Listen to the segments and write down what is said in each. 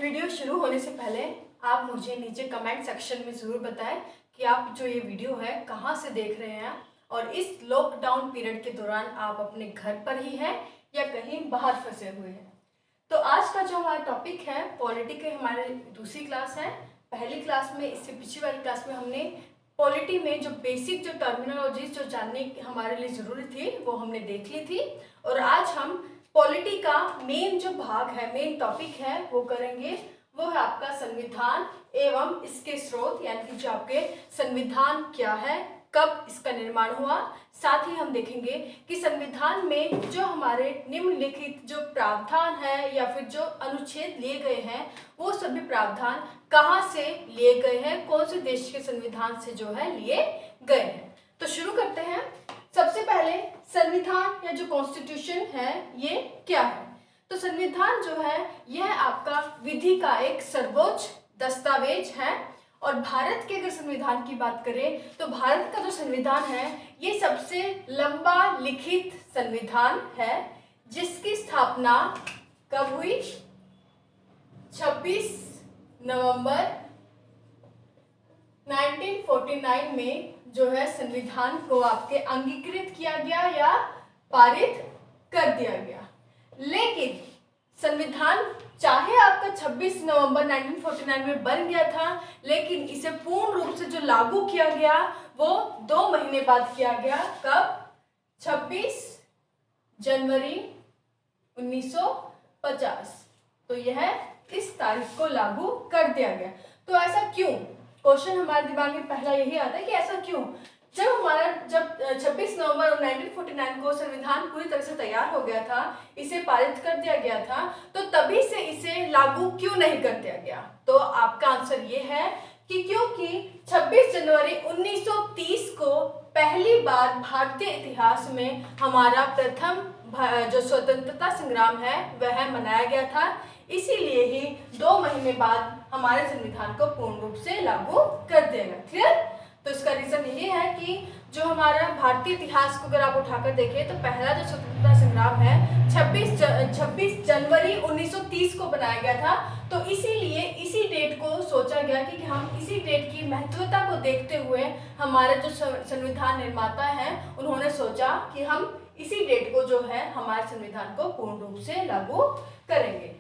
Video शुरू होने से पहले आप मुझे नीचे कमेंट सेक्शन में ज़रूर बताएं कि आप जो ये वीडियो है कहाँ से देख रहे हैं और इस लॉकडाउन पीरियड के दौरान आप अपने घर पर ही हैं या कहीं बाहर फंसे हुए हैं। तो आज का जो हमारा टॉपिक है पॉलिटी के हमारे दूसरी क्लास है। पहली क्लास में, इससे पिछली वाली क्लास में हमने पॉलिटी में जो बेसिक जो टर्मिनोलॉजीज जो जानने की हमारे लिए ज़रूरी थी वो हमने देख ली थी। और आज हम पॉलिटी का मेन जो भाग है, मेन टॉपिक है वो करेंगे। वो है आपका संविधान एवं इसके स्रोत, यानी कि जो आपके संविधान क्या है, कब इसका निर्माण हुआ। साथ ही हम देखेंगे कि संविधान में जो हमारे निम्नलिखित जो प्रावधान है या फिर जो अनुच्छेद लिए गए हैं वो सभी प्रावधान कहाँ से लिए गए हैं, कौन से देश के संविधान से जो है लिए गए हैं। तो शुरू करते हैं। सबसे पहले संविधान या जो कॉन्स्टिट्यूशन है ये क्या है। तो संविधान जो है यह आपका विधि का एक सर्वोच्च दस्तावेज है। और भारत के अगर संविधान की बात करें तो भारत का जो संविधान है ये सबसे लंबा लिखित संविधान है, जिसकी स्थापना कब हुई? 26 नवंबर 1949 में जो है संविधान को आपके अंगीकृत किया गया या पारित कर दिया गया। लेकिन संविधान चाहे आपका 26 नवंबर 1949 में बन गया था, लेकिन इसे पूर्ण रूप से जो लागू किया गया वो 2 महीने बाद किया गया। कब? 26 जनवरी 1950। तो यह इस तारीख को लागू कर दिया गया। तो ऐसा क्यों? क्वेश्चन हमारे दिमाग में पहला यही आता है कि ऐसा क्यों? जब 26 नवंबर 1949 को संविधान पूरी तरह से तैयार हो गया था, इसे पारित कर दिया गया था, तो तभी से इसे लागू क्यों नहीं कर दिया गया? तो आपका आंसर ये है कि क्योंकि 26 जनवरी 1930 को पहली बार भारतीय इतिहास में हमारा प्रथम जो स्वतंत्रता संग्राम है वह मनाया गया था। इसीलिए ही 2 महीने बाद हमारे संविधान को पूर्ण रूप से लागू कर दिया गया। क्लियर? तो इसका रीजन यही है कि जो हमारा भारतीय इतिहास को अगर आप उठाकर देखें तो पहला जो स्वतंत्रता संग्राम है 26 जनवरी 1930 को बनाया गया था। तो इसीलिए इसी डेट को सोचा गया कि हम इसी डेट की महत्वता को देखते हुए हमारे जो संविधान निर्माता हैं उन्होंने सोचा कि हम इसी डेट को जो है हमारे संविधान को पूर्ण रूप से लागू करेंगे।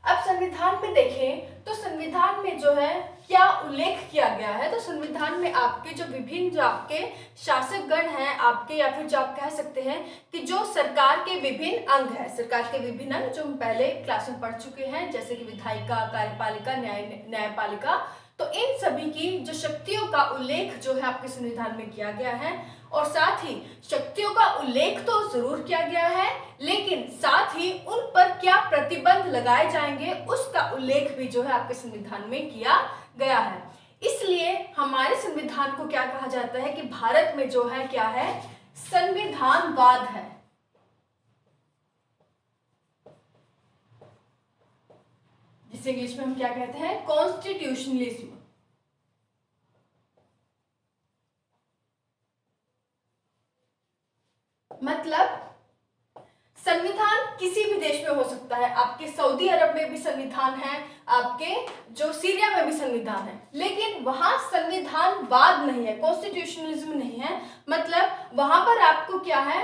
अब संविधान में देखें तो संविधान में जो है क्या उल्लेख किया गया है। तो संविधान में आपके जो विभिन्न जो आपके शासक गण हैं आपके, या फिर जो आप कह सकते हैं कि जो सरकार के विभिन्न अंग है, सरकार के विभिन्न अंग जो हम पहले क्लास में पढ़ चुके हैं, जैसे कि विधायिका, कार्यपालिका, न्यायपालिका, तो इन सभी की जो शक्तियों का उल्लेख जो है आपके संविधान में किया गया है। और साथ ही शक्तियों का उल्लेख तो जरूर किया गया है, लेकिन साथ ही उन पर क्या प्रतिबंध लगाए जाएंगे उसका उल्लेख भी जो है आपके संविधान में किया गया है। इसलिए हमारे संविधान को क्या कहा जाता है कि भारत में जो है क्या है, संविधानवाद है। जिसे इंग्लिश में हम क्या कहते हैं? कॉन्स्टिट्यूशनलिज्म। मतलब संविधान किसी भी देश में हो सकता है। आपके सऊदी अरब में भी संविधान है, आपके जो सीरिया में भी संविधान है, लेकिन वहां संविधानवाद नहीं है, कॉन्स्टिट्यूशनलिज्म नहीं है। मतलब वहां पर आपको क्या है,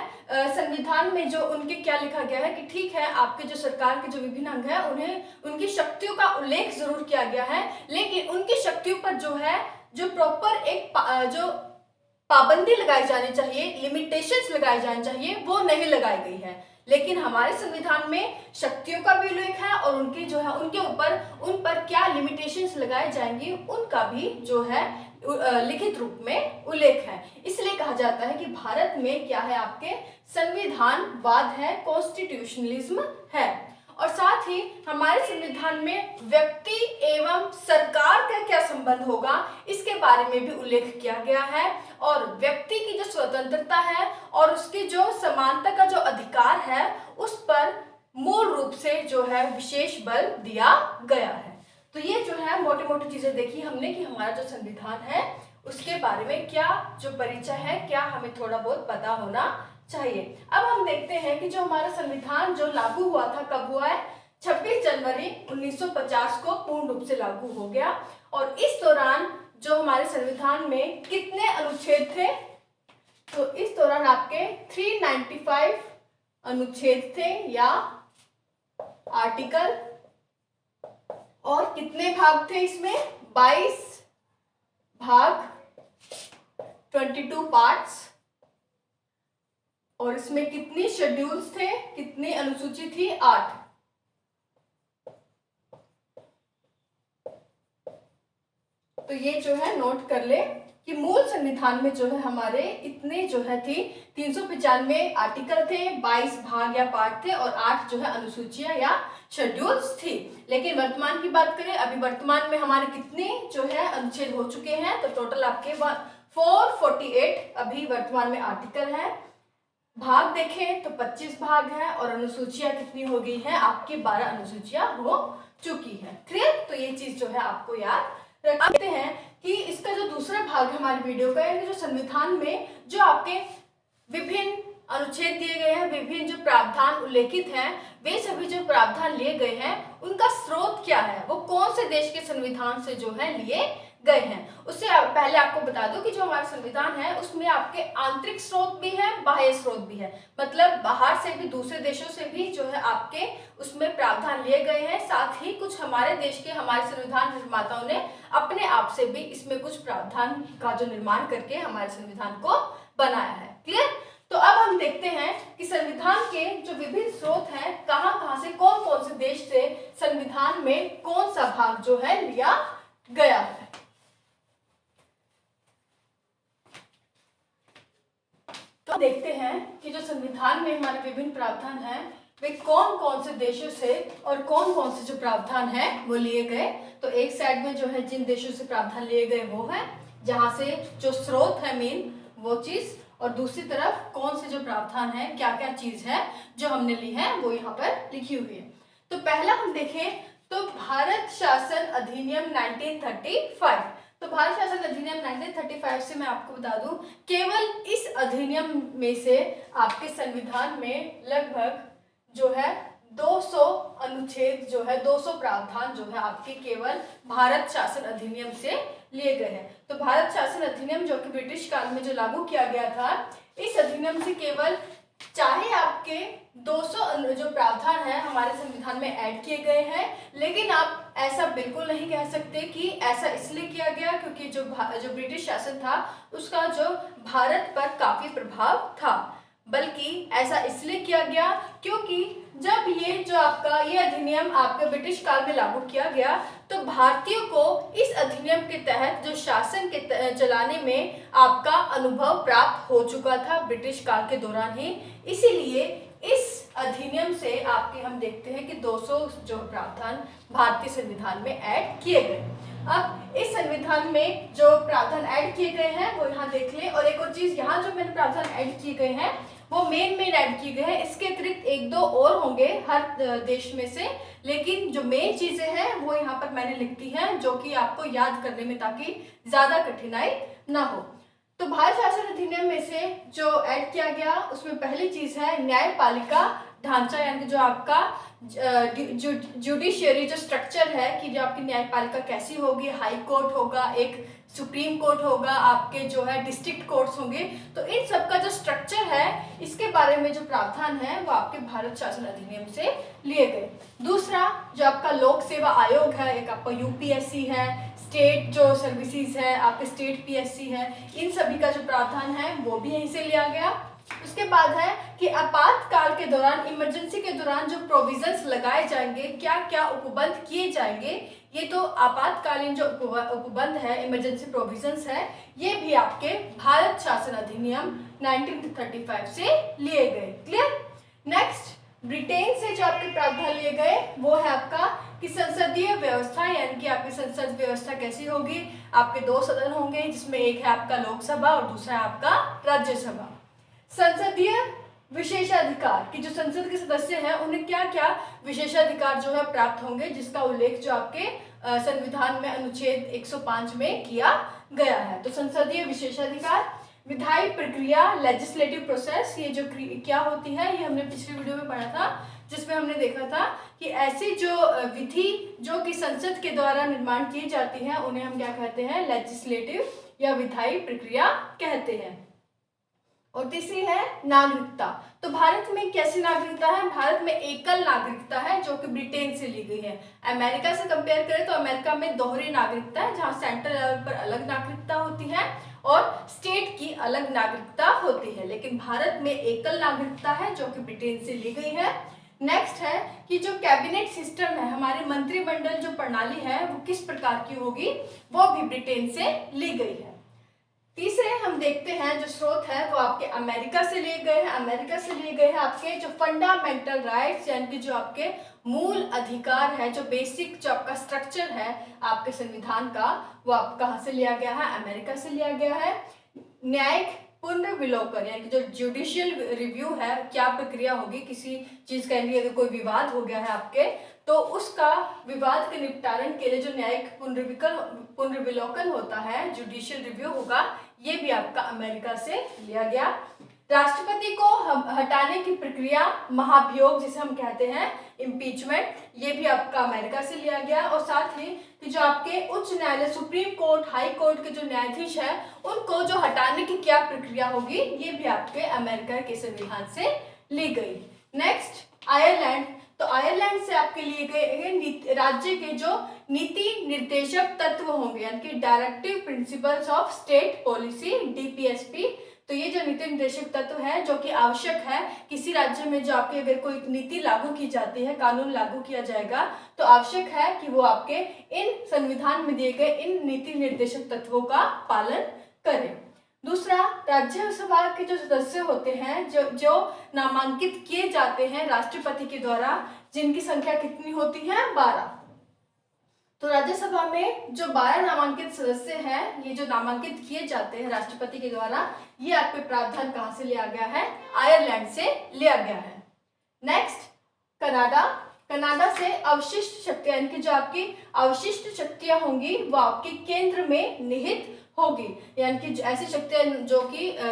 संविधान में जो उनके क्या लिखा गया है कि ठीक है आपके जो सरकार के जो विभिन्न अंग है उन्हें उनकी शक्तियों का उल्लेख जरूर किया गया है, लेकिन उनकी शक्तियों पर जो है जो प्रॉपर एक जो पाबंदी लगाई जानी चाहिए, लिमिटेशंस लगाई जानी चाहिए, वो नहीं लगाई गई है। लेकिन हमारे संविधान में शक्तियों का भी उल्लेख है और उनके जो है उनके ऊपर उन पर क्या लिमिटेशंस लगाए जाएंगी उनका भी जो है लिखित रूप में उल्लेख है। इसलिए कहा जाता है कि भारत में क्या है, आपके संविधानवाद है, कॉन्स्टिट्यूशनलिज्म है। और साथ ही हमारे संविधान में व्यक्ति एवं सरकार का क्या संबंध होगा इसके बारे में भी उल्लेख किया गया है। और व्यक्ति की जो स्वतंत्रता है और उसकी जो समानता का जो अधिकार है उस पर मूल रूप से जो है विशेष बल दिया गया है। तो ये जो है मोटी मोटी चीजें देखी हमने कि हमारा जो संविधान है उसके बारे में क्या जो परिचय है, क्या हमें थोड़ा बहुत पता होना चाहिए। अब हम देखते हैं कि जो हमारा संविधान जो लागू हुआ था कब हुआ है, 26 जनवरी 1950 को पूर्ण रूप से लागू हो गया। और इस दौरान जो हमारे संविधान में कितने अनुच्छेद थे, तो इस दौरान आपके 395 अनुच्छेद थे या आर्टिकल। और कितने भाग थे इसमें? 22 भाग, 22 पार्ट्स। और इसमें कितनी शेड्यूल्स थे, कितनी अनुसूची थी? 8। तो ये जो है नोट कर ले कि मूल संविधान में जो है हमारे इतने जो है थी 395 आर्टिकल थे, 22 भाग या पार्ट थे और 8 जो है अनुसूचियां या शेड्यूल्स थी। लेकिन वर्तमान की बात करें, अभी वर्तमान में हमारे कितने जो है अनुच्छेद हो चुके हैं, तो टोटल आपके 448 अभी वर्तमान में आर्टिकल है। भाग देखें तो 25 भाग है और अनुसूचियां कितनी हो गई हैं? आपकी 12 अनुसूचियां हो चुकी हैं। क्लियर? तो ये चीज जो है आपको याद रखते हैं कि इसका जो दूसरा भाग है हमारे वीडियो का, यानी जो संविधान में जो आपके विभिन्न अनुच्छेद दिए गए हैं, विभिन्न जो प्रावधान उल्लेखित हैं, वे सभी जो प्रावधान लिए गए हैं उनका स्रोत क्या है, वो कौन से देश के संविधान से जो है लिए गए हैं। उससे पहले आपको बता दूं कि जो हमारा संविधान है उसमें आपके आंतरिक स्रोत भी है, बाह्य स्रोत भी है। मतलब बाहर से भी, दूसरे देशों से भी जो है आपके उसमें प्रावधान लिए गए हैं। साथ ही कुछ हमारे देश के, हमारे संविधान निर्माताओं ने अपने आप से भी इसमें कुछ प्रावधान का जो निर्माण करके हमारे संविधान को बनाया है। क्लियर? तो अब हम देखते हैं कि संविधान के जो विभिन्न स्रोत हैं, कहां से, कौन कौन से देश से संविधान में कौन सा भाग जो है लिया गया है। तो देखते हैं कि जो संविधान में हमारे विभिन्न प्रावधान हैं वे कौन कौन से देशों से और कौन कौन से जो प्रावधान है वो लिए गए। तो एक साइड में जो है जिन देशों से प्रावधान लिए गए वो है, जहां से जो स्रोत है मेन वो चीज, और दूसरी तरफ कौन से जो प्रावधान है, क्या क्या चीज है जो हमने ली है वो यहाँ पर लिखी हुई है। तो पहला हम देखें तो भारत शासन अधिनियम 1935। तो भारत शासन अधिनियम 1935 से मैं आपको बता दूं, केवल इस अधिनियम में से आपके संविधान में लगभग जो है 200 अनुच्छेद जो है, 200 प्रावधान जो है आपके केवल भारत शासन अधिनियम से लिए गए हैं। तो भारत शासन अधिनियम जो कि ब्रिटिश काल में जो लागू किया गया था, इस अधिनियम से केवल, चाहे आपके 200 जो प्रावधान है हमारे संविधान में ऐड किए गए हैं, लेकिन आप ऐसा बिल्कुल नहीं कह सकते कि ऐसा इसलिए किया गया क्योंकि जो ब्रिटिश शासन था उसका जो भारत पर काफी प्रभाव था, बल्कि ऐसा इसलिए किया गया क्योंकि जब ये जो आपका ये अधिनियम आपके ब्रिटिश काल में लागू किया गया तो भारतीयों को इस अधिनियम के तहत जो शासन के चलाने में आपका अनुभव प्राप्त हो चुका था ब्रिटिश काल के दौरान ही। इसीलिए इस अधिनियम से आपके हम देखते हैं कि 200 जो प्रावधान भारतीय संविधान में ऐड किए गए। अब इस संविधान में जो प्रावधान ऐड किए गए हैं वो यहाँ देख लें। और एक और चीज, यहाँ जो मैंने प्रावधान ऐड किए गए हैं वो मेन ऐड किए गए हैं, इसके अतिरिक्त एक दो और होंगे हर देश में से, लेकिन जो मेन चीजें हैं वो यहाँ पर मैंने लिख दी हैं जो कि आपको याद करने में ताकि ज्यादा कठिनाई ना हो। तो भारत शासन अधिनियम में से जो ऐड किया गया उसमें पहली चीज है न्यायपालिका ढांचा, यानी जो आपका जुडिशियरी जो स्ट्रक्चर है कि जो आपकी न्यायपालिका कैसी होगी, हाई कोर्ट होगा, एक सुप्रीम कोर्ट होगा, आपके जो है डिस्ट्रिक्ट कोर्ट्स होंगे। तो इन सब का जो स्ट्रक्चर है इसके बारे में जो प्रावधान है वो आपके भारत शासन अधिनियम से लिए गए। दूसरा जो आपका लोक सेवा आयोग है, एक आपका यूपीएससी है, स्टेट जो सर्विसेज है आपके स्टेट पीएससी है, इन सभी का जो प्रावधान है वो भी यहीं से लिया गया। उसके बाद है कि आपातकाल के दौरान, इमरजेंसी के दौरान जो प्रोविजंस लगाए जाएंगे, क्या क्या उपबंध किए जाएंगे, ये तो आपातकालीन जो उपबंध है, इमरजेंसी प्रोविजंस है, ये भी आपके भारत शासन अधिनियम 1935 से लिए गए। क्लियर? नेक्स्ट, ब्रिटेन से जो आपके प्रावधान लिए गए वो है आपका कि संसदीय व्यवस्था, यानी कि आपकी संसद व्यवस्था कैसी होगी। आपके 2 सदन होंगे जिसमें एक है आपका लोकसभा और दूसरा है आपका राज्यसभा। संसदीय विशेषाधिकार कि जो संसद के सदस्य हैं उन्हें क्या क्या विशेषाधिकार जो है प्राप्त होंगे, जिसका उल्लेख जो आपके संविधान में अनुच्छेद 105 में किया गया है। तो संसदीय विशेषाधिकार, विधायी प्रक्रिया, लेजिस्लेटिव प्रोसेस, ये जो क्या होती है ये हमने पिछले वीडियो में पढ़ा था जिसमें हमने देखा था कि ऐसी जो विधि जो कि संसद के द्वारा निर्माण की जाती है उन्हें हम क्या कहते हैं, लेजिस्लेटिव या विधायी प्रक्रिया कहते हैं। और तीसरी है नागरिकता। तो भारत में कैसी नागरिकता है, भारत में एकल नागरिकता है जो कि ब्रिटेन से ली गई है। अमेरिका से कंपेयर करें तो अमेरिका में दोहरी नागरिकता है, जहां सेंट्रल लेवल पर अलग नागरिकता होती है और स्टेट की अलग नागरिकता होती है, लेकिन भारत में एकल नागरिकता है जो कि ब्रिटेन से ली गई है। नेक्स्ट है कि जो कैबिनेट सिस्टम है, हमारे मंत्रिमंडल जो प्रणाली है वो किस प्रकार की होगी, वो भी ब्रिटेन से ली गई है। तीसरे हम देखते हैं जो स्रोत है वो आपके अमेरिका से लिए गए हैं। अमेरिका से लिए गए हैं आपके जो फंडामेंटल राइट्स यानी कि जो आपके मूल अधिकार है, जो बेसिक जो आपका स्ट्रक्चर है आपके संविधान का, वो आप कहाँ से लिया गया है, अमेरिका से लिया गया है। न्यायिक पुनर्विलोकन यानी कि जो जुडिशियल रिव्यू है, क्या प्रक्रिया होगी किसी चीज के लिए, अगर कोई विवाद हो गया है आपके तो उसका विवाद के निपटारण के लिए जो न्यायिक पुनर्विलोकन होता है, जुडिशियल रिव्यू होगा, ये भी आपका अमेरिका से लिया गया। राष्ट्रपति को हटाने की प्रक्रिया, महाभियोग जिसे हम कहते हैं, इम्पीचमेंट, ये भी आपका अमेरिका से लिया गया। और साथ ही कि जो आपके उच्च न्यायालय, सुप्रीम कोर्ट, हाई कोर्ट के जो न्यायाधीश है उनको जो हटाने की क्या प्रक्रिया होगी, ये भी आपके अमेरिका के संविधान से ली गई। Next Ireland. तो आयरलैंड से आपके लिए गए राज्य के जो नीति निर्देशक तत्व होंगे यानी कि directive principles of state policy, DPSP. तो ये जो नीति निर्देशक तत्व है जो कि आवश्यक है किसी राज्य में, जो आपके अगर कोई नीति लागू की जाती है, कानून लागू किया जाएगा तो आवश्यक है कि वो आपके इन संविधान में दिए गए इन नीति निर्देशक तत्वों का पालन करें। दूसरा, राज्यसभा के जो सदस्य होते हैं जो नामांकित किए जाते हैं राष्ट्रपति के द्वारा, जिनकी संख्या कितनी होती है, 12। तो राज्यसभा में जो 12 नामांकित सदस्य हैं, ये जो नामांकित किए जाते हैं राष्ट्रपति के द्वारा, ये आपके प्रावधान कहाँ से लिया गया है, आयरलैंड से लिया गया है। Next Canada. कनाडा से अवशिष्ट शक्तियां यानी कि जो आपकी अवशिष्ट शक्तियां होंगी वो आपके केंद्र में निहित होगी, यानी कि ऐसी शक्तियां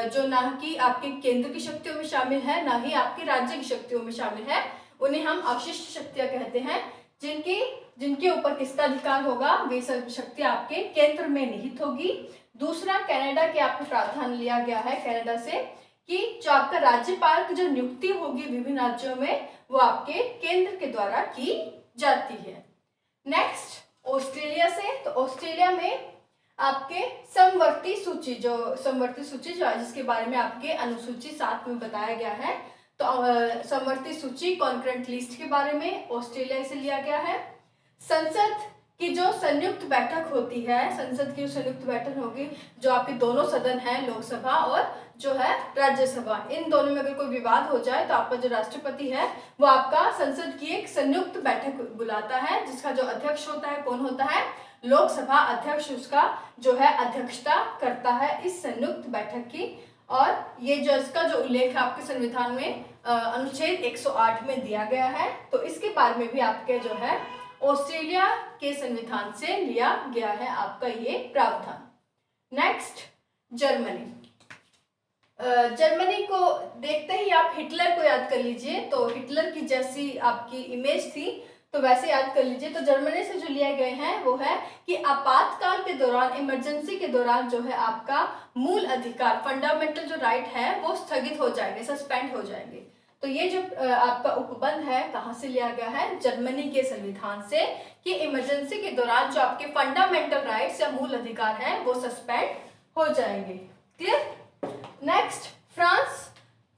जो ना कि आपके केंद्र की शक्तियों में शामिल है, ना ही आपकी राज्य की शक्तियों में शामिल है, उन्हें हम अवशिष्ट शक्तियां कहते हैं। जिनके ऊपर किसका अधिकार होगा, वे सब शक्तियां आपके केंद्र में निहित होगी। दूसरा, कनाडा के आपको प्रावधान लिया गया है कनाडा से कि जो आपका राज्यपाल की जो नियुक्ति होगी विभिन्न राज्यों में, वो आपके केंद्र के द्वारा की जाती है। नेक्स्ट ऑस्ट्रेलिया से। तो ऑस्ट्रेलिया में आपके समवर्ती सूची जो जिसके बारे में आपके अनुसूची 7 में बताया गया है, तो समवर्ती सूची कॉन्करेंट लिस्ट के बारे में ऑस्ट्रेलिया से लिया गया है। संसद की जो संयुक्त बैठक होती है, संसद की संयुक्त बैठक होगी, जो आपके दोनों सदन हैं, लोकसभा और जो है राज्यसभा, इन दोनों में अगर कोई विवाद हो जाए तो आपका जो राष्ट्रपति है वो आपका संसद की एक संयुक्त बैठक बुलाता है, जिसका जो अध्यक्ष होता है, कौन होता है, लोकसभा अध्यक्ष उसका जो है अध्यक्षता करता है इस संयुक्त बैठक की। और ये जो इसका जो उल्लेख है आपके संविधान में अनुच्छेद 108 में दिया गया है, तो इसके बारे में भी आपके जो है ऑस्ट्रेलिया के संविधान से लिया गया है आपका ये प्रावधान। Next Germany. जर्मनी को देखते ही आप हिटलर को याद कर लीजिए, तो हिटलर की जैसी आपकी इमेज थी तो वैसे याद कर लीजिए। तो जर्मनी से जो लिए गए हैं वो है कि आपातकाल के दौरान, इमरजेंसी के दौरान जो है आपका मूल अधिकार, फंडामेंटल जो राइट है वो स्थगित हो जाएंगे, सस्पेंड हो जाएंगे। तो ये जो आपका उपबंध है कहाँ से लिया गया है, जर्मनी के संविधान से, कि इमरजेंसी के दौरान जो आपके फंडामेंटल राइट्स या मूल अधिकार हैं वो सस्पेंड हो जाएंगे। क्लियर। नेक्स्ट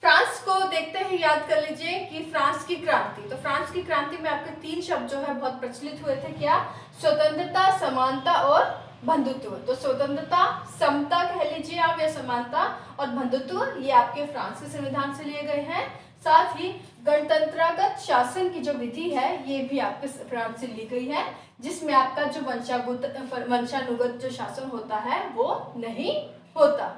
फ्रांस को देखते ही याद कर लीजिए कि फ्रांस की क्रांति। तो फ्रांस की क्रांति में आपके 3 शब्द जो है बहुत प्रचलित हुए थे, क्या, स्वतंत्रता, समानता और बंधुत्व। तो स्वतंत्रता, समता कह लीजिए आप, या समानता और बंधुत्व, ये आपके फ्रांस के संविधान से लिए गए हैं। साथ ही गणतंत्रागत शासन की जो विधि है ये भी आपके फ्रांस से ली गई है, जिसमें आपका जो वंशानुगत जो शासन होता है वो नहीं होता।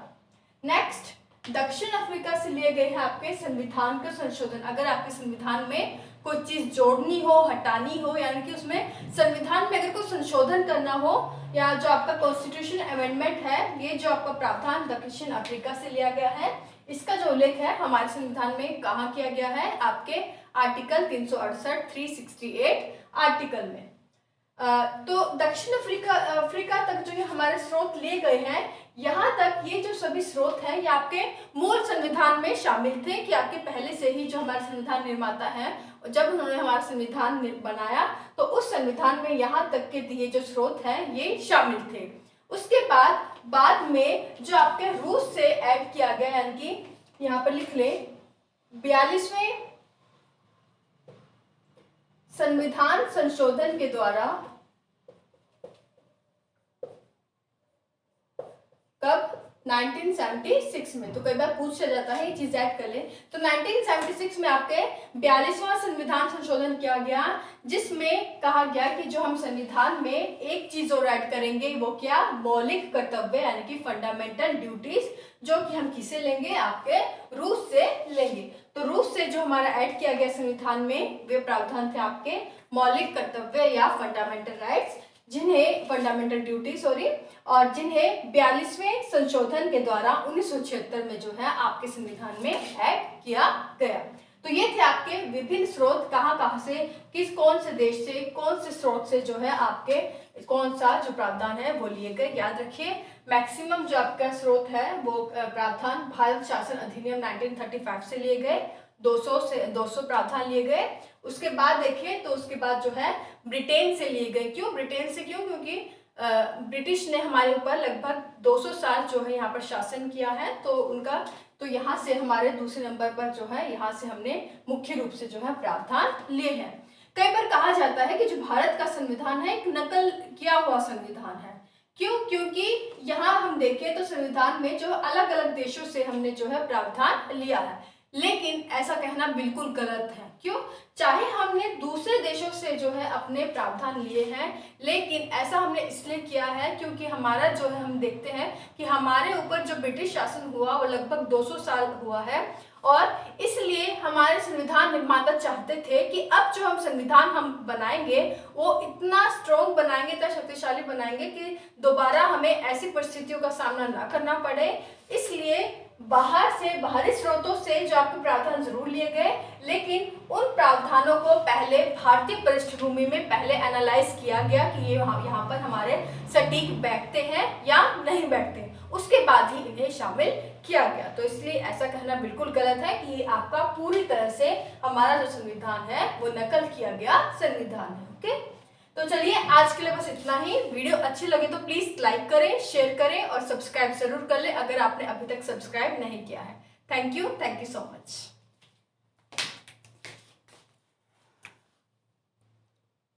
नेक्स्ट दक्षिण अफ्रीका से लिए गए हैं आपके संविधान का संशोधन। अगर आपके संविधान में कोई चीज जोड़नी हो, हटानी हो, यानी कि उसमें संविधान में अगर कोई संशोधन करना हो, या जो आपका कॉन्स्टिट्यूशन अमेंडमेंट है, ये जो आपका प्रावधान दक्षिण अफ्रीका से लिया गया है। इसका जो उल्लेख है हमारे संविधान में कहाँ किया गया है, आपके आर्टिकल 368, 368 आर्टिकल में। तो दक्षिण अफ्रीका तक जो ये हमारे स्रोत लिए गए हैं, यहाँ तक ये जो सभी स्रोत हैं ये आपके मूल संविधान में शामिल थे कि आपके पहले से ही जो हमारे संविधान निर्माता हैं, जब उन्होंने हमारा संविधान बनाया तो उस संविधान में यहाँ तक के दिए जो स्रोत हैं ये शामिल थे। उसके बाद में जो आपके रूस से ऐड किया गया, यानी कि यहाँ पर लिख ले 42वें संविधान संशोधन के द्वारा, कब? 1976 में। तो कई बार पूछा जाता है, ये चीज ऐड कर ले। तो 1976 में आपके 42वां संविधान संशोधन किया गया, जिसमें कहा गया कि जो हम संविधान में एक चीज और ऐड करेंगे, वो क्या? मौलिक कर्तव्य, यानी कि फंडामेंटल ड्यूटीज, जो कि हम किसे लेंगे? आपके रूस से लेंगे। तो रूस से जो हमारा ऐड किया गया संविधान में, वे प्रावधान थे आपके मौलिक कर्तव्य या फंडामेंटल राइट्स, जिन्हें फंडामेंटल ड्यूटी और जिन्हें 42वें संशोधन के द्वारा 1976 में जो है आपके संविधान में ऐड किया गया। तो ये थे आपके विभिन्न स्रोत, कहाँ से, कौन से देश से, कौन से स्रोत से जो है आपके कौन सा जो प्रावधान है वो लिए गए। याद रखिए, मैक्सिमम जो आपका स्रोत है वो प्रावधान भारत शासन अधिनियम 1935 से लिए गए, 200 प्रावधान लिए गए। उसके बाद देखिए, तो उसके बाद जो है ब्रिटेन से लिए गए। क्यों ब्रिटेन से? क्योंकि ब्रिटिश ने हमारे ऊपर लगभग 200 साल जो है यहाँ पर शासन किया है, तो यहाँ से हमारे दूसरे नंबर पर जो है यहाँ से हमने मुख्य रूप से जो है प्रावधान लिए हैं। कई बार कहा जाता है कि जो भारत का संविधान है एक नकल किया हुआ संविधान है। क्यों? क्योंकि यहाँ हम देखें तो संविधान में जो अलग अलग देशों से हमने जो है प्रावधान लिया है, लेकिन ऐसा कहना बिल्कुल गलत है। क्यों? चाहे हमने दूसरे देशों से जो है अपने प्रावधान लिए हैं, लेकिन ऐसा हमने इसलिए किया है क्योंकि हमारा जो है, हम देखते हैं कि हमारे ऊपर जो ब्रिटिश शासन हुआ वो लगभग 200 साल हुआ है, और इसलिए हमारे संविधान निर्माता चाहते थे कि अब जो हम संविधान हम बनाएंगे वो इतना स्ट्रॉन्ग बनाएंगे, इतना शक्तिशाली बनाएंगे कि दोबारा हमें ऐसी परिस्थितियों का सामना ना करना पड़े। इसलिए बाहरी स्रोतों से जो आपके प्रावधान जरूर लिए गए, लेकिन उन प्रावधानों को पहले भारतीय पृष्ठभूमि में पहले एनालाइज किया गया कि ये यहाँ पर हमारे सटीक बैठते हैं या नहीं बैठते, उसके बाद ही इन्हें शामिल किया गया। तो इसलिए ऐसा कहना बिल्कुल गलत है कि ये आपका पूरी तरह से हमारा जो संविधान है वो नकल किया गया संविधान है। ओके, तो चलिए आज के लिए बस इतना ही। वीडियो अच्छी लगे तो प्लीज लाइक करें, शेयर करें और सब्सक्राइब जरूर कर लें अगर आपने अभी तक सब्सक्राइब नहीं किया है। Thank you so much.